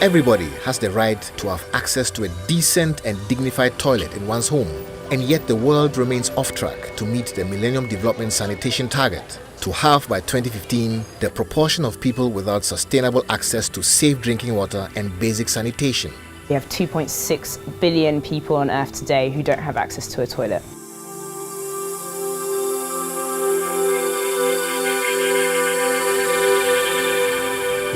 Everybody has the right to have access to a decent and dignified toilet in one's home. And yet the world remains off track to meet the Millennium Development Sanitation target to halve by 2015 the proportion of people without sustainable access to safe drinking water and basic sanitation. We have 2.6 billion people on Earth today who don't have access to a toilet.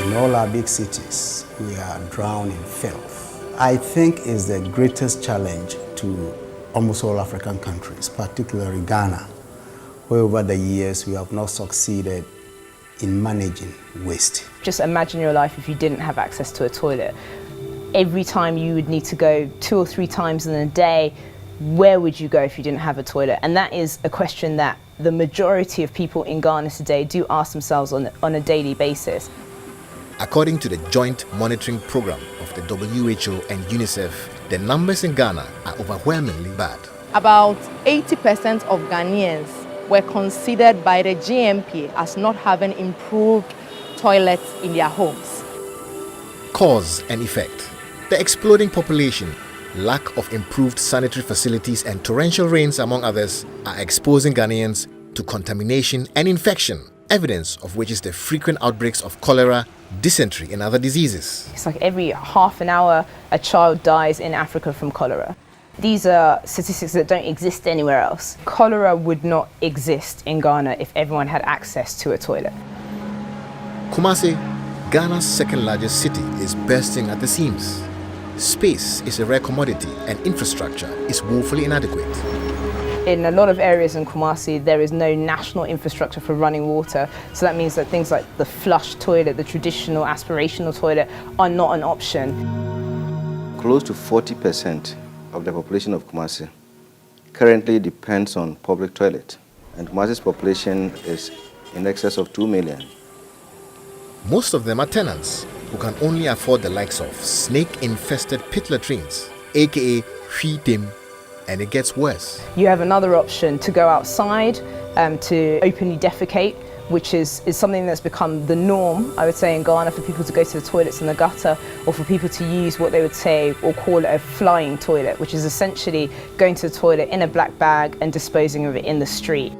In all our big cities, we are drowned in filth. I think it's the greatest challenge to almost all African countries, particularly Ghana, where over the years we have not succeeded in managing waste. Just imagine your life if you didn't have access to a toilet. Every time you would need to go 2 or 3 times in a day, where would you go if you didn't have a toilet? And that is a question that the majority of people in Ghana today do ask themselves on a daily basis. According to the Joint Monitoring Program of the WHO and UNICEF, the numbers in Ghana are overwhelmingly bad. About 80% of Ghanaians were considered by the GMP as not having improved toilets in their homes. Cause and effect. The exploding population, lack of improved sanitary facilities and torrential rains, among others, are exposing Ghanaians to contamination and infection, evidence of which is the frequent outbreaks of cholera, dysentery and other diseases. It's like every half an hour a child dies in Africa from cholera. These are statistics that don't exist anywhere else. Cholera would not exist in Ghana if everyone had access to a toilet. Kumasi, Ghana's second largest city, is bursting at the seams. Space is a rare commodity and infrastructure is woefully inadequate. In a lot of areas in Kumasi, there is no national infrastructure for running water. So that means that things like the flush toilet, the traditional aspirational toilet, are not an option. Close to 40% of the population of Kumasi currently depends on public toilet. And Kumasi's population is in excess of 2 million. Most of them are tenants who can only afford the likes of snake-infested pit latrines, aka Hwitim, and it gets worse. You have another option to go outside to openly defecate, which is something that's become the norm, I would say, in Ghana, for people to go to the toilets in the gutter, or for people to use what they would say or call a flying toilet, which is essentially going to the toilet in a black bag and disposing of it in the street.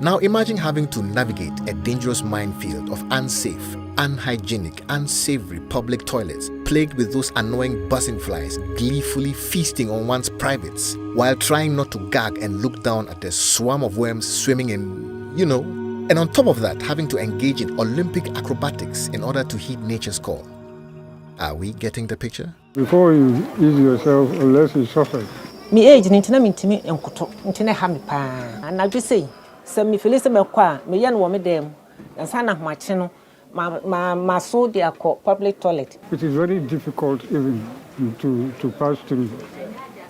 Now imagine having to navigate a dangerous minefield of unsafe, unhygienic, unsavory public toilets plagued with those annoying buzzing flies gleefully feasting on one's privates while trying not to gag and look down at the swarm of worms swimming in, you know. And on top of that, having to engage in Olympic acrobatics in order to heed nature's call. Are we getting the picture? Before you ease yourself, unless you suffer. Me age nintina mintimi enkoto ntina ha me pa na dwe sei se me feel se me kwa me ye no wo me dem ansa na hmache no ma so dia public toilet. It is very difficult even to pass through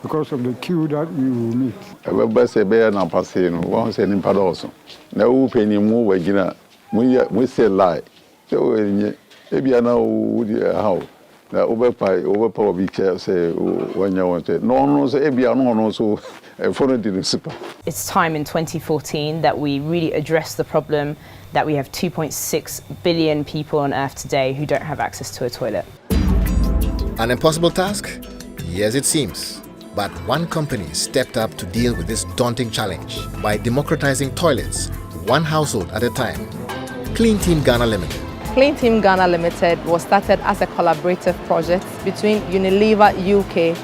because of the queue that you meet. Everybody say be na pass no won say nimpa also na wo penimu wagina we say lie so enye e bia na wo how na over obi care say wanya won say no say e bia no so for the super. It's time in 2014 that we really address the problem that we have 2.6 billion people on Earth today who don't have access to a toilet. An impossible task? Yes, it seems. But one company stepped up to deal with this daunting challenge by democratizing toilets, one household at a time. Clean Team Ghana Limited. Clean Team Ghana Limited was started as a collaborative project between Unilever UK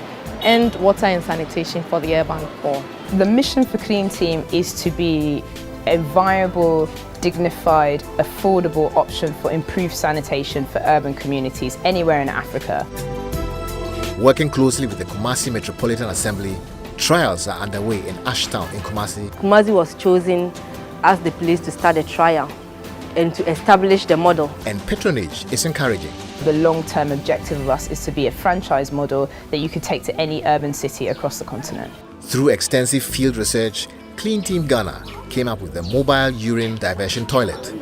and Water and Sanitation for the Urban Poor. The mission for Clean Team is to be a viable, dignified, affordable option for improved sanitation for urban communities anywhere in Africa. Working closely with the Kumasi Metropolitan Assembly, trials are underway in Ashtown in Kumasi. Kumasi was chosen as the place to start a trial and to establish the model. And patronage is encouraging. The long-term objective of us is to be a franchise model that you could take to any urban city across the continent. Through extensive field research, Clean Team Ghana came up with the mobile urine diversion toilet,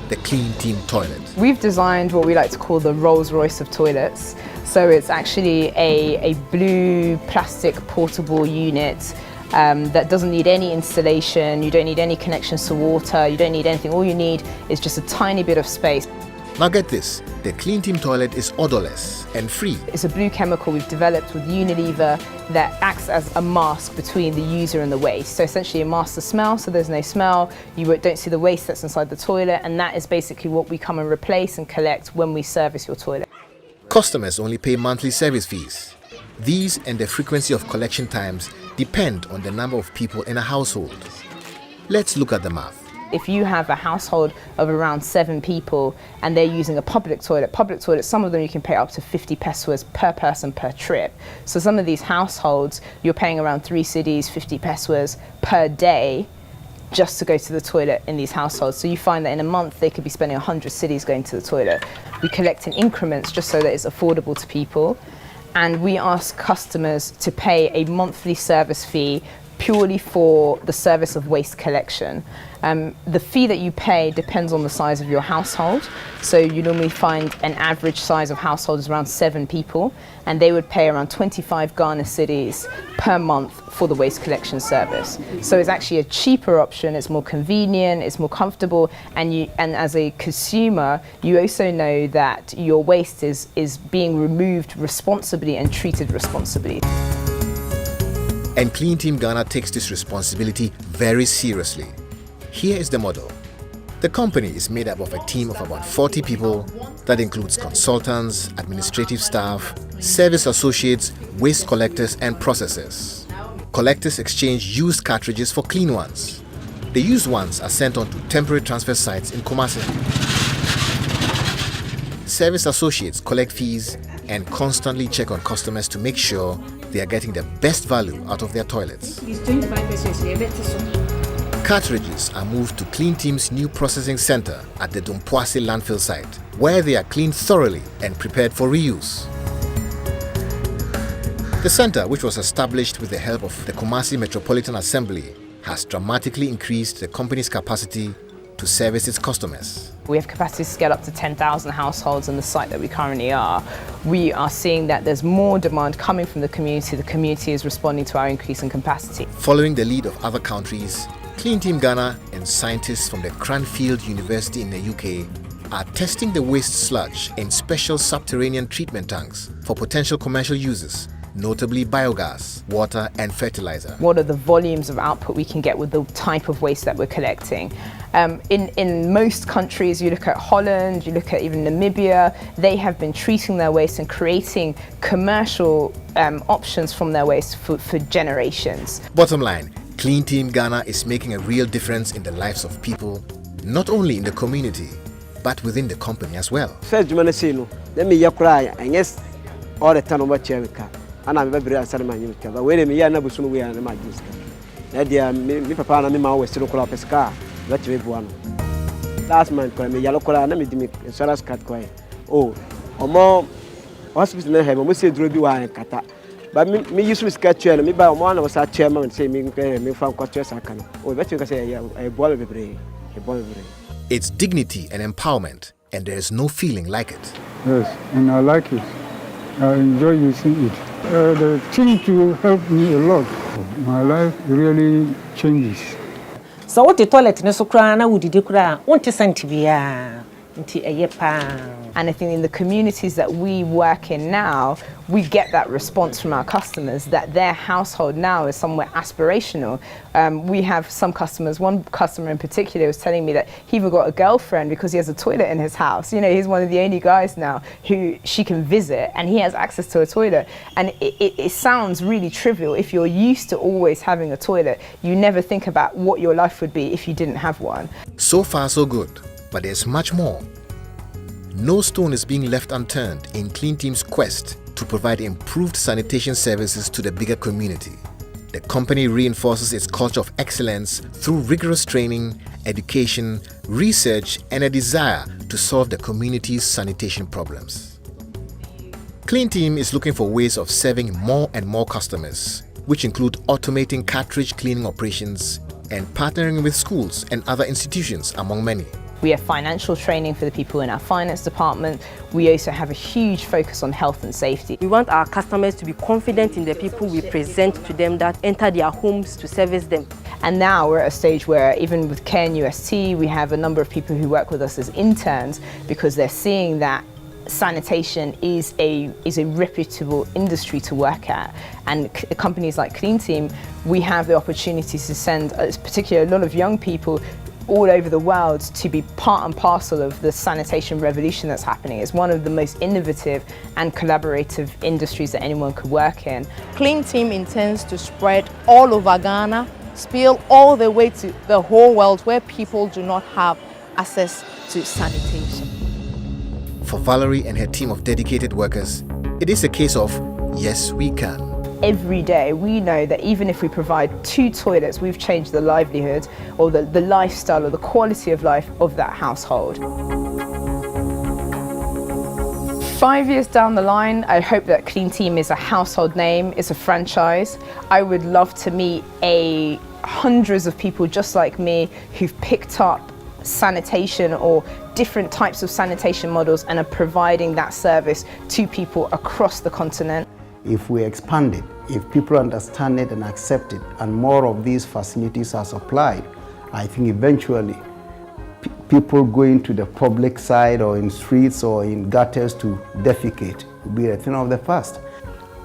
the Clean Team Toilet. We've designed what we like to call the Rolls-Royce of toilets. So it's actually a blue plastic portable unit that doesn't need any installation, you don't need any connections to water, you don't need anything. All you need is just a tiny bit of space. Now get this, the Clean Team toilet is odorless and free. It's a blue chemical we've developed with Unilever that acts as a mask between the user and the waste. So essentially it masks the smell, so there's no smell, you don't see the waste that's inside the toilet, and that is basically what we come and replace and collect when we service your toilet. Customers only pay monthly service fees. These and the frequency of collection times depend on the number of people in a household. Let's look at the math. If you have a household of around 7 people and they're using a public toilet, some of them you can pay up to 50 pesos per person per trip. So some of these households, you're paying around 3 cedis, 50 pesos per day just to go to the toilet in these households. So you find that in a month they could be spending 100 cedis going to the toilet. We collect in increments just so that it's affordable to people. And we ask customers to pay a monthly service fee purely for the service of waste collection. The fee that you pay depends on the size of your household. So you normally find an average size of household is around 7 people, and they would pay around 25 Ghana cedis per month for the waste collection service. So it's actually a cheaper option, it's more convenient, it's more comfortable, and as a consumer, you also know that your waste is being removed responsibly and treated responsibly. And Clean Team Ghana takes this responsibility very seriously. Here is the model. The company is made up of a team of about 40 people that includes consultants, administrative staff, service associates, waste collectors and processors. Collectors exchange used cartridges for clean ones. The used ones are sent on to temporary transfer sites in Kumasi. Service associates collect fees and constantly check on customers to make sure they are getting the best value out of their toilets. Cartridges are moved to Clean Team's new processing center at the Dumpuasi landfill site, where they are cleaned thoroughly and prepared for reuse. The center, which was established with the help of the Kumasi Metropolitan Assembly, has dramatically increased the company's capacity to service its customers. We have capacity to scale up to 10,000 households on the site that we currently are. We are seeing that there's more demand coming from the community. The community is responding to our increase in capacity. Following the lead of other countries, Clean Team Ghana and scientists from the Cranfield University in the UK are testing the waste sludge in special subterranean treatment tanks for potential commercial uses, notably biogas, water and fertilizer. What are the volumes of output we can get with the type of waste that we're collecting? In most countries, you look at Holland, you look at even Namibia, they have been treating their waste and creating commercial options from their waste for generations. Bottom line, Clean Team Ghana is making a real difference in the lives of people, not only in the community, but within the company as well. First, you say no. Let me cry, and yes, all the time about Cherica. And I'm very sad, my new but when me, I never soon we are in my use. Nadia, me, papa, and me, my way to look up a scar. Let you have one. Last month, call me yellow color, and me, and Sarah's cat quiet. Oh, or more hospital in heaven, we say, Drew, and Kata. But me usually sketch and me by one of us our chairman and say me from quarters I can. Oh, bet you can say a boy of a brain. It's dignity and empowerment, and there is no feeling like it. Yes, and I like it. I enjoy using it. The thing to help me a lot. My life really changes. So what the toilet in so cry na would you cry? Want to send to be And I think in the communities that we work in now, we get that response from our customers that their household now is somewhere aspirational. We have some customers, one customer in particular was telling me that he even got a girlfriend because he has a toilet in his house. You know, he's one of the only guys now who she can visit and he has access to a toilet. And it sounds really trivial. If you're used to always having a toilet, you never think about what your life would be if you didn't have one. So far, so good, but there's much more. No stone is being left unturned in Clean Team's quest to provide improved sanitation services to the bigger community. The company reinforces its culture of excellence through rigorous training, education, research, and a desire to solve the community's sanitation problems. Clean Team is looking for ways of serving more and more customers, which include automating cartridge cleaning operations and partnering with schools and other institutions, among many. We have financial training for the people in our finance department. We also have a huge focus on health and safety. We want our customers to be confident in the people we present to them that enter their homes to service them. And now we're at a stage where even with KNUST, we have a number of people who work with us as interns because they're seeing that sanitation is a reputable industry to work at, and companies like Clean Team, we have the opportunity to send particularly a lot of young people all over the world to be part and parcel of the sanitation revolution that's happening. It's one of the most innovative and collaborative industries that anyone could work in. Clean Team intends to spread all over Ghana, spill all the way to the whole world where people do not have access to sanitation. For Valerie and her team of dedicated workers, it is a case of yes, we can. Every day we know that even if we provide 2 toilets, we've changed the livelihood or the lifestyle or the quality of life of that household. 5 years down the line, I hope that Clean Team is a household name, it's a franchise. I would love to meet hundreds of people just like me who've picked up sanitation or different types of sanitation models and are providing that service to people across the continent. If we expand it, if people understand it and accept it, and more of these facilities are supplied, I think eventually people going to the public side or in streets or in gutters to defecate will be a thing of the past.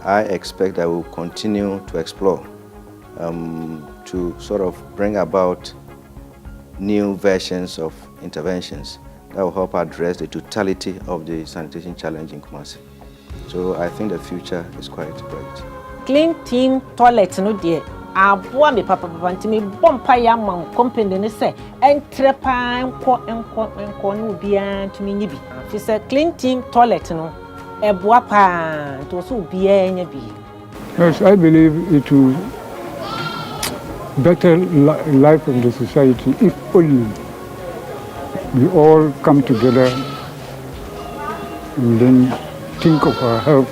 I expect that we'll continue to explore to sort of bring about new versions of interventions that will help address the totality of the sanitation challenge in Kumasi. So I think the future is quite bright. Clean Team toilet no dear. Aboa me papa ntimi bompa ya man company ne say entrepa enko no bia ntimi nyi bi. Fi say Clean Team toilet no eboa pa to so bia nya bi. Yes, I believe it will better life of the society if only we all come together and then think of our health.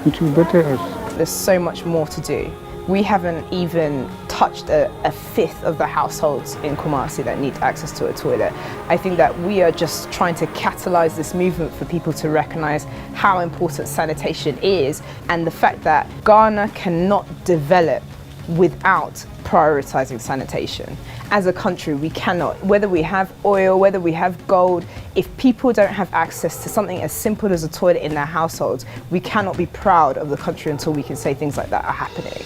It will better us. There's so much more to do. We haven't even touched a fifth of the households in Kumasi that need access to a toilet. I think that we are just trying to catalyze this movement for people to recognize how important sanitation is and the fact that Ghana cannot develop without prioritizing sanitation. As a country, we cannot, whether we have oil, whether we have gold, if people don't have access to something as simple as a toilet in their households, we cannot be proud of the country until we can say things like that are happening.